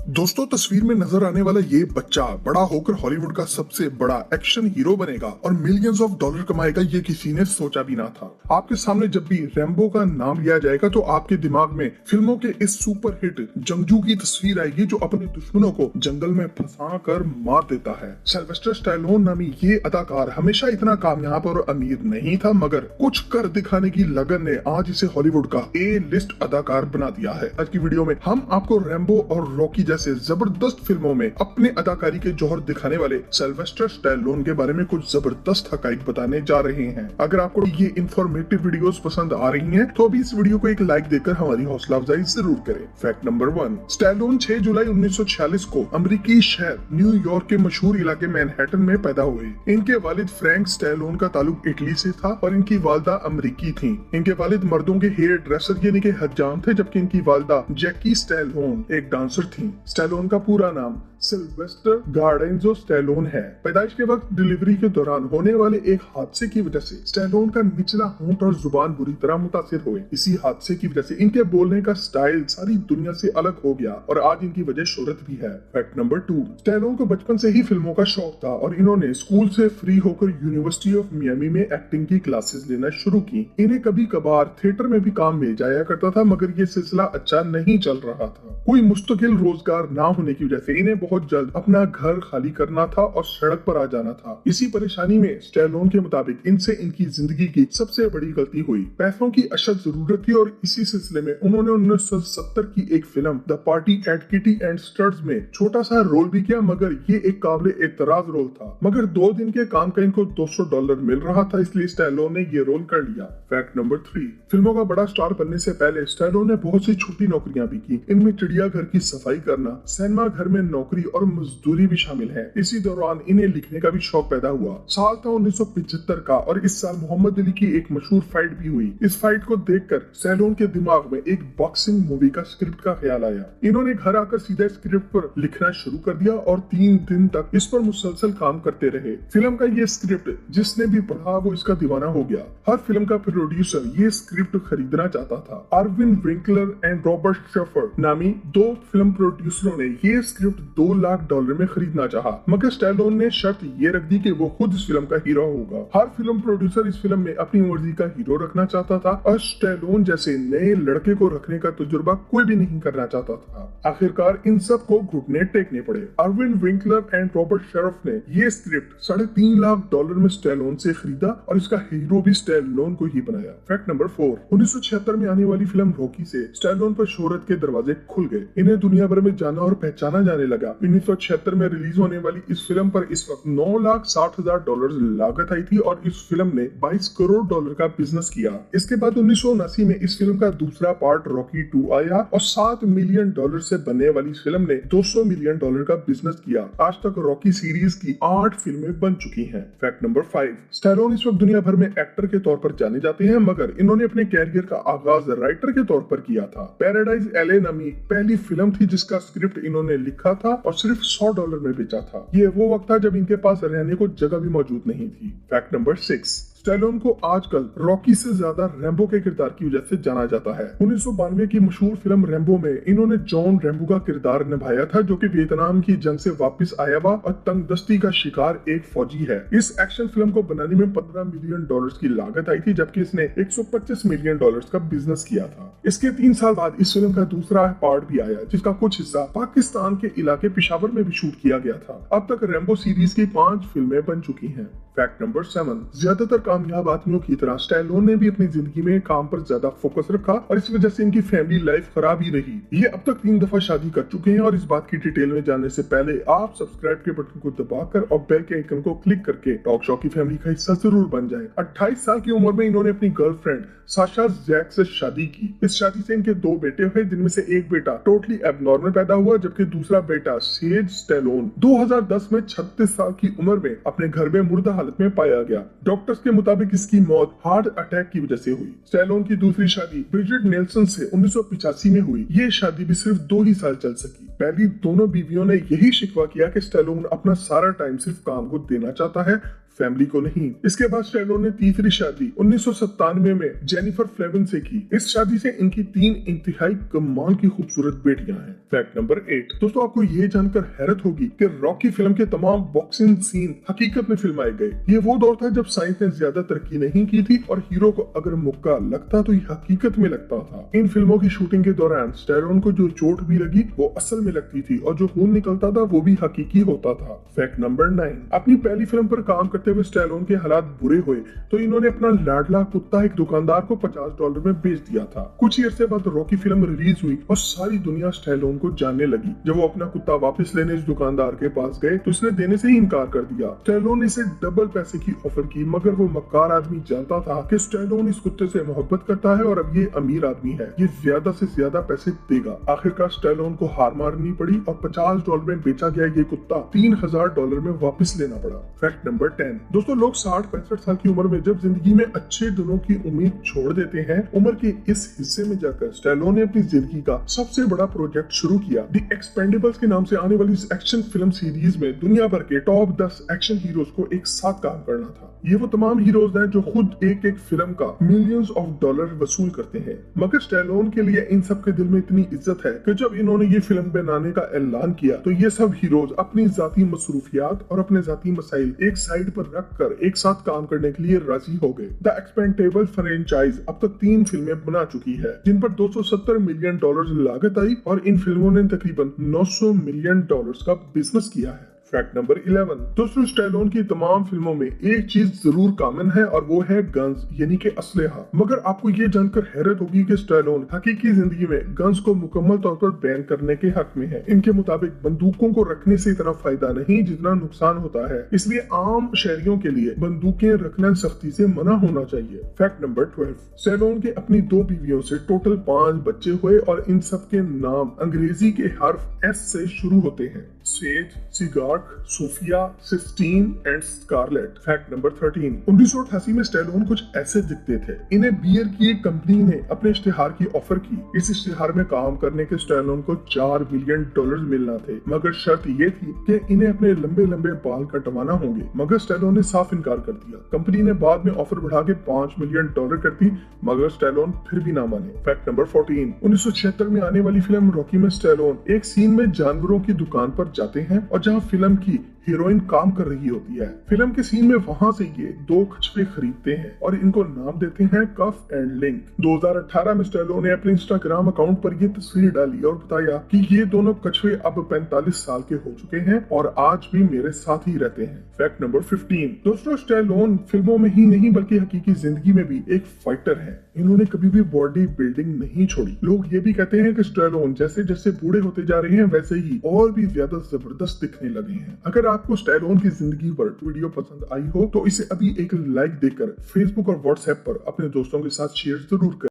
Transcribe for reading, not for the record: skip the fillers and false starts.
दोस्तों, तस्वीर में नजर आने वाला ये बच्चा बड़ा होकर हॉलीवुड का सबसे बड़ा एक्शन हीरो बनेगा और मिलियंस ऑफ डॉलर कमाएगा, ये किसी ने सोचा भी ना था। आपके सामने जब भी रैम्बो का नाम लिया जाएगा तो आपके दिमाग में फिल्मों के इस सुपर हिट जंगजू की तस्वीर आएगी जो अपने दुश्मनों को जंगल में फंसा कर मार देता है। सिल्वेस्टर स्टैलोन नामी ये अदाकार हमेशा इतना कामयाब और अमीर नहीं था, मगर कुछ कर दिखाने की लगन ने आज इसे हॉलीवुड का ए लिस्ट अदाकार बना दिया है। आज की वीडियो में हम आपको रैम्बो और रॉकी जैसे जबरदस्त फिल्मों में अपने अदाकारी के जौहर दिखाने वाले सिल्वेस्टर स्टैलोन के बारे में कुछ जबरदस्त हकाइक बताने जा रहे हैं। अगर आपको ये इंफॉर्मेटिव वीडियोस पसंद आ रही हैं, तो अभी इस वीडियो को एक लाइक देकर हमारी हौसला अफजाई जरूर करें। फैक्ट नंबर 1, स्टैलोन 6 जुलाई 1946 को अमेरिकी शहर न्यूयॉर्क के मशहूर इलाके मैनहट्टन में पैदा हुए। इनके वालिद फ्रैंक स्टैलोन का ताल्लुक इटली से था और इनकी वालदा अमेरिकी थी। इनके वालिद मर्दों के हेयर ड्रेसर यानी कि हज्जाम थे, जबकि इनकी वालदा जैकी स्टैलोन एक डांसर थी। स्टैलोन का पूरा नाम सिल्वेस्टर गार्डेंजो स्टैलोन है। पैदाइश के वक्त डिलीवरी के दौरान होने वाले एक हादसे की वजह से स्टैलोन का निचला होंठ और जुबान बुरी तरह मुतासिर हुए। इसी हादसे की वजह से इनके बोलने का स्टाइल सारी दुनिया से अलग हो गया और आज इनकी वजह शोहरत भी है। फैक्ट नंबर 2, स्टैलोन को बचपन से ही फिल्मों का शौक था और इन्होंने स्कूल से फ्री होकर यूनिवर्सिटी ऑफ मियामी में एक्टिंग की क्लासेस लेना शुरू की। इन्हें कभी कभार थिएटर में भी काम मिल जाया करता था, मगर ये सिलसिला अच्छा नहीं चल रहा था। कोई मुस्तकिल रोजगार ना होने की वजह से इन्हें बहुत जल्द अपना घर खाली करना था और सड़क पर आ जाना था। इसी परेशानी में स्टैलोन के मुताबिक इनसे इनकी जिंदगी की सबसे बड़ी गलती हुई। पैसों की अशद जरूरत थी और इसी सिलसिले में उन्होंने 1970 की एक film the party at kitty and studs में छोटा सा रोल भी किया, मगर ये एक काबिल एतराज रोल था। मगर 2 दिन के काम का इनको $200 मिल रहा था, इसलिए स्टैलोन ने ये रोल कर लिया। फैक्ट नंबर 3, फिल्मों का बड़ा स्टार बनने से पहले स्टैलोन ने बहुत सी छोटी नौकरियां भी की। इनमें चिड़ियाघर की सफाई करना, सिनेमा घर में नौकरी और मजदूरी भी शामिल है। इसी दौरान इन्हें लिखने का भी शौक पैदा हुआ। साल था 1975 का और इस साल मोहम्मद अली की एक मशहूर फाइट भी हुई। इस फाइट को देखकर स्टैलोन के दिमाग में एक बॉक्सिंग मूवी का स्क्रिप्ट का ख्याल आया। इन्होंने घर आकर सीधे स्क्रिप्ट पर लिखना शुरू कर दिया और 3 दिन तक इस पर मुसलसल काम करते रहे। फिल्म का ये स्क्रिप्ट जिसने भी पढ़ा वो इसका दीवाना हो गया। हर फिल्म का प्रोड्यूसर ये स्क्रिप्ट खरीदना चाहता था। Irwin Winkler and Robert Shepherd नामी 2 फिल्म प्रोड्यूसरों ने ये स्क्रिप्ट $2 लाख में खरीदना चाहा, मगर स्टैलोन ने शर्त ये रख दी कि वो खुद इस फिल्म का हीरो होगा। हर फिल्म प्रोड्यूसर इस फिल्म में अपनी मर्जी का हीरो रखना चाहता था और स्टैलोन जैसे नए लड़के को रखने का तजुर्बा कोई भी नहीं करना चाहता था। आखिरकार इन सब को घुटने टेकने पड़े। Irwin Winkler and Robert Shepherd ने ये स्क्रिप्ट $3.5 लाख में स्टैलोन से खरीदा और इसका हीरो भी स्टैलोन को ही बनाया। फैक्ट नंबर 4, 1976 में आने वाली फिल्म रॉकी से स्टैलोन पर शोहरत के दरवाजे खुल गए। इन्हें दुनिया भर में जाना और पहचाना जाने लगा। 1976 में रिलीज होने वाली इस फिल्म पर इस वक्त $9,60,000 लागत आई थी और इस फिल्म ने $22 करोड़ का बिजनेस किया। इसके बाद 1979 में इस फिल्म का दूसरा पार्ट रॉकी 2 आया और $7 मिलियन से बनने वाली इस फिल्म ने $200 मिलियन का बिजनेस किया। आज तक रॉकी सीरीज की 8 फिल्में बन चुकी हैं। फैक्ट नंबर 5, स्टैलोन इस वक्त दुनिया भर में एक्टर के तौर पर जाने जाते हैं, मगर इन्होंने अपने कैरियर का आगाज राइटर के तौर पर किया था। पैराडाइज LA नामी पहली फिल्म थी जिसका स्क्रिप्ट इन्होंने लिखा था और सिर्फ $100 में बेचा था। ये वो वक्त था जब इनके पास रहने को जगह भी मौजूद नहीं थी। फैक्ट नंबर 6, स्टैलोन को आजकल रॉकी से ज्यादा रैम्बो के किरदार की वजह से जाना जाता है। 1992 की मशहूर फिल्म रैम्बो में इन्होंने जॉन रैम्बो का किरदार निभाया था, जो कि वियतनाम की जंग से वापस आया हुआ और तंगदस्ती का शिकार एक फौजी है। इस एक्शन फिल्म को बनाने में $15 मिलियन की लागत आई थी, जबकि इसने $125 मिलियन का बिजनेस किया था। इसके 3 साल बाद इस फिल्म का दूसरा पार्ट भी आया, जिसका कुछ हिस्सा पाकिस्तान के इलाके पेशावर में भी शूट किया गया था। अब तक रैम्बो सीरीज की 5 फिल्में बन चुकी हैं। फैक्ट नंबर 7, ज्यादातर कामयाब आदमियों की तरह स्टैलोन ने भी अपनी जिंदगी में काम पर ज्यादा फोकस रखा और इस वजह से इनकी फैमिली लाइफ खराब ही रही। ये अब तक 3 दफा शादी कर चुके हैं और इस बात की डिटेल में जानने से पहले आप सब्सक्राइब के बटन को दबाकर और बेल के आइकन को क्लिक करके टॉक शो की फैमिली का हिस्सा जरूर बन जाएं। 28 साल की उम्र में इन्होंने अपनी गर्लफ्रेंड साशा जैक से शादी की। इस शादी से इनके 2 बेटे हुए, जिनमें से एक बेटा टोटली एबनॉर्मल पैदा हुआ, जबकि दूसरा बेटा सेज स्टैलोन 2010 में 36 साल की उम्र में अपने घर में मुर्दा हालत में पाया गया। डॉक्टर्स के मुताबिक इसकी मौत हार्ट अटैक की वजह से हुई। स्टैलोन की दूसरी शादी ब्रिजिट नेल्सन से 1985 में हुई। ये शादी भी सिर्फ 2 ही साल चल सकी। पहली दोनों बीवियों ने यही शिकवा किया कि स्टैलोन अपना सारा टाइम सिर्फ काम को देना चाहता है, फैमिली को नहीं। इसके बाद स्टैलोन ने तीसरी शादी 1997 में जेनिफर फ्लेविन से की। इस शादी से इनकी 3 इंतहाई कमाल की खूबसूरत बेटियां हैं। Fact number 8। दोस्तों आपको ये जानकर हैरत होगी कि रॉकी फिल्म के तमाम बॉक्सिंग सीन हकीकत में फिल्माए गए। ये वो दौर था जब साइंस ने ज्यादा तरक्की नहीं की थी और हीरो को अगर मुक्का लगता तो ये हकीकत में लगता था। इन फिल्मों की शूटिंग के दौरान स्टैलोन को जो चोट भी लगी वो असल में लगती थी और जो खून निकलता था वो भी हकीकी होता था। Fact number 9। अपनी पहली फिल्म पर काम करते हुए स्टैलोन के हालात बुरे हुए तो इन्होंने अपना लाडला कुत्ता एक दुकानदार को $50 में बेच दिया था। कुछ ही अरसे बाद रॉकी फिल्म रिलीज हुई और सारी दुनिया स्टैलोन को जानने लगी। जब वो अपना कुत्ता वापस लेने इस दुकानदार के पास गए तो उसने देने से ही इनकार कर दिया। स्टैलोन ने इसे डबल पैसे की ऑफर की, मगर वो मक्कार आदमी जानता था कि स्टैलोन इस कुत्ते से मोहब्बत करता है और अब ये अमीर आदमी है, ये ज्यादा से ज्यादा पैसे देगा। आखिरकार स्टैलोन को हार मारनी पड़ी और $50 में बेचा गया ये कुत्ता $3000 में वापस लेना पड़ा। Fact number 10। दोस्तों लोग 60-65 साल की उम्र में जब जिंदगी में अच्छे दिनों की उम्मीद छोड़ देते हैं, उम्र के इस हिस्से में जाकर स्टैलोन ने अपनी जिंदगी का सबसे बड़ा प्रोजेक्ट शुरू किया। द एक्सपेंडेबल्स के नाम से आने वाली इस एक्शन फिल्म सीरीज में दुनिया भर के टॉप 10 एक्शन हीरोज को एक साथ काम करना था। ये वो तमाम हीरोज हैं जो खुद एक एक फिल्म का मिलियंस ऑफ डॉलर वसूल करते हैं, मगर स्टैलोन के लिए इन सब के दिल में इतनी इज्जत है कि जब इन्होंने ये फिल्म बनाने का ऐलान किया तो ये सब हीरोज अपनी जाती मसरूफियात और अपने जाती मसाइल एक साइड पर रख कर एक साथ काम करने के लिए राजी हो गए। द एक्सपेंडेबल फ्रेंचाइज अब तक 3 फिल्में बना चुकी है जिन पर $270 मिलियन लागत आई और इन फिल्मों ने तकरीबन $900 मिलियन का बिजनेस किया है। Fact number 11। दोस्तों स्टैलोन की तमाम फिल्मों में एक चीज जरूर कॉमन है और वो है गन्स यानी कि असलहा। मगर आपको ये जानकर हैरत होगी कि स्टैलोन हकीकी जिंदगी में गन्स को मुकम्मल तौर पर बैन करने के हक में है। इनके मुताबिक बंदूकों को रखने से इतना फायदा नहीं जितना नुकसान होता है, इसलिए आम शहरियों के लिए बंदूकें रखना सख्ती से मना होना चाहिए। Fact number 12। स्टैलोन के अपनी 2 बीवियों से टोटल 5 बच्चे हुए और इन सब के नाम अंग्रेजी के हर्फ एस से शुरू होते हैं। सेज, सिगार्क, Sophia, Sistine and Scarlett. Fact number 13। 1988 में स्टैलोन कुछ ऐसे दिखते थे। इन्हें बियर की एक कंपनी ने अपने इश्तिहार की ऑफर की। इस इश्तिहार में काम करने के स्टैलोन को $4 मिलियन मिलना थे, मगर शर्त ये थी कि इन्हें अपने लंबे लंबे बाल कटवाना होंगे, मगर स्टैलोन ने साफ इनकार कर दिया। कंपनी ने बाद में ऑफर बढ़ा के $5 मिलियन कर दी, मगर स्टैलोन फिर भी ना माने। Fact number 14। 1976 में आने वाली फिल्म रॉकी में स्टैलोन एक सीन में जानवरों की दुकान पर जाते हैं और जहां फिल्म की हीरोइन काम कर रही होती है। फिल्म के सीन में वहां से ये 2 कछुए खरीदते हैं और इनको नाम देते हैं कफ एंड लिंक। 2018 में स्टैलोन ने अपने इंस्टाग्राम अकाउंट पर ये तस्वीर डाली और बताया कि ये दोनों कछुए अब 45 साल के हो चुके हैं और आज भी मेरे साथ ही रहते हैं। Fact number 15। दोस्तों स्टैलोन फिल्मों में ही नहीं बल्कि हकीकी जिंदगी में भी एक फाइटर है। इन्होंने कभी भी बॉडी बिल्डिंग नहीं छोड़ी। लोग ये भी कहते हैं कि स्टैलोन जैसे जैसे बूढ़े होते जा रहे हैं वैसे ही और भी ज्यादा जबरदस्त दिखने लगे हैं। अगर आपको स्टैलोन की जिंदगी पर वीडियो पसंद आई हो तो इसे अभी एक लाइक देकर फेसबुक और व्हाट्सएप पर अपने दोस्तों के साथ शेयर जरूर करें।